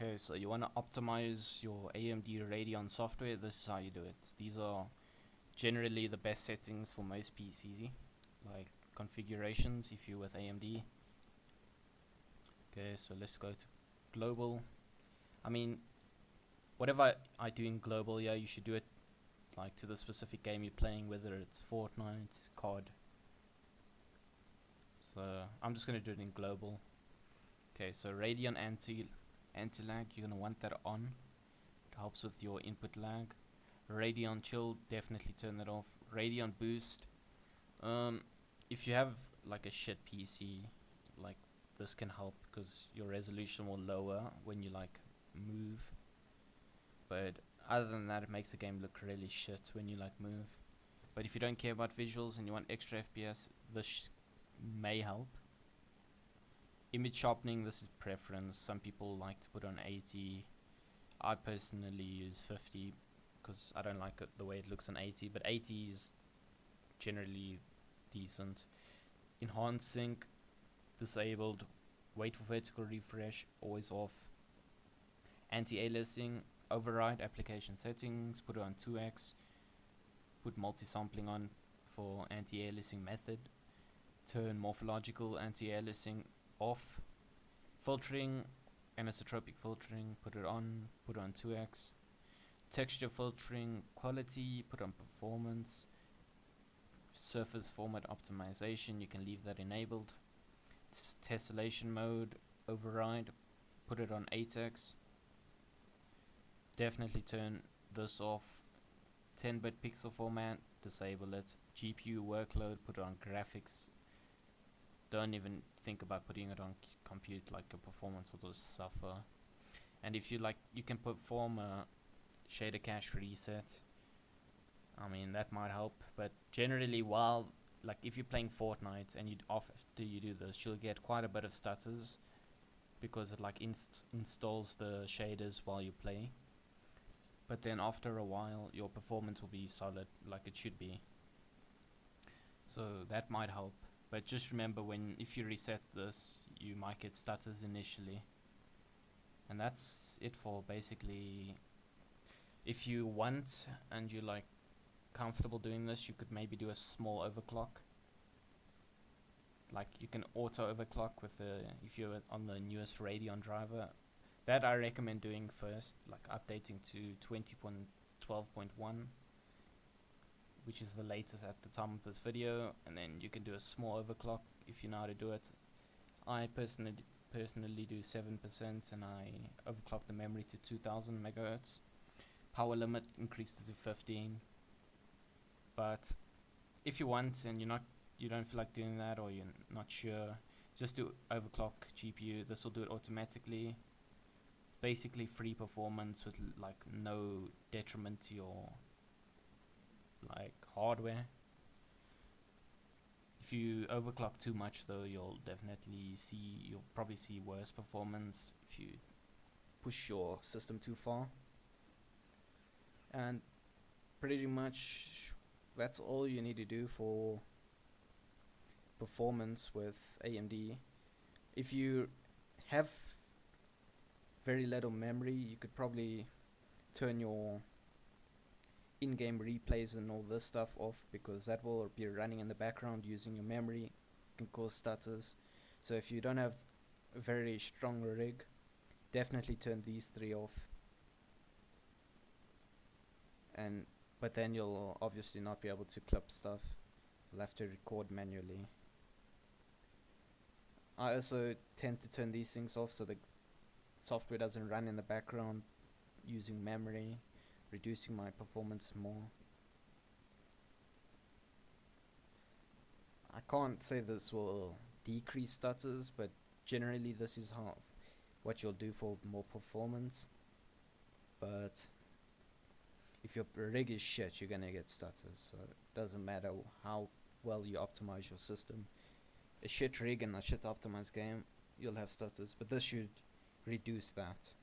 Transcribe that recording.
Okay, so you want to optimize your AMD Radeon software. This is how you do it. These are generally the best settings for most PCs, like configurations if you're with AMD. Okay, so let's go to global. I mean, whatever I do in global, yeah, you should do it like to the specific game you're playing, whether it's Fortnite, COD. So I'm just gonna do it in global. Okay, so Radeon anti-lag, you're gonna want that on. It helps with your input lag. Radeon chill, definitely turn that off. Radeon boost, if you have like a shit PC, like this can help because your resolution will lower when you like move. But other than that, it makes the game look really shit when you like move. But if you don't care about visuals and you want extra FPS, this may help. Image sharpening, this is preference. Some people like to put on 80. I personally use 50 because I don't like the way it looks on 80, but 80 is generally decent. Enhance sync, disabled. Wait for vertical refresh, always off. Anti-aliasing, override application settings, put it on 2x. Put multi-sampling on for anti-aliasing method. Turn morphological anti-aliasing off. Filtering, anisotropic filtering, put it on 2x. Texture filtering quality, put on performance. Surface format optimization, you can leave that enabled. Tessellation mode, override, put it on 8x. Definitely turn this off. 10-bit pixel format, disable it. GPU workload, put it on graphics. Don't even think about putting it on compute, like your performance will just suffer. And if you like, you can perform a shader cache reset. I mean, that might help, but generally, while like if you're playing Fortnite and after you do this, you'll get quite a bit of stutters because it like installs the shaders while you play. But then after a while, your performance will be solid, like it should be. So that might help. But just remember, if you reset this, you might get stutters initially. And that's it for basically. If you want and you're like comfortable doing this, you could maybe do a small overclock. Like you can auto overclock with if you're on the newest Radeon driver. That I recommend doing first, like updating to 20.12.1, which is the latest at the time of this video, and then you can do a small overclock if you know how to do it. I personally do 7%, and I overclock the memory to 2000 megahertz. Power limit increased to 15. But if you want and you don't feel like doing that, or you're not sure, just do overclock GPU. This will do it automatically. Basically free performance with like no detriment to your like hardware. If you overclock too much though, you'll probably see worse performance if you push your system too far. And pretty much that's all you need to do for performance with AMD. If you have very little memory, you could probably turn your in-game replays and all this stuff off, because that will be running in the background using your memory. It can cause stutters. So if you don't have a very strong rig, definitely turn these three off. But then you'll obviously not be able to clip stuff. You'll have to record manually. I also tend to turn these things off so the software doesn't run in the background using memory, reducing my performance more. I can't say this will decrease stutters, but generally this is what you'll do for more performance. But if your rig is shit, you're gonna get stutters, so it doesn't matter how well you optimize your system. A shit rig and a shit optimized game, you'll have stutters, but this should reduce that.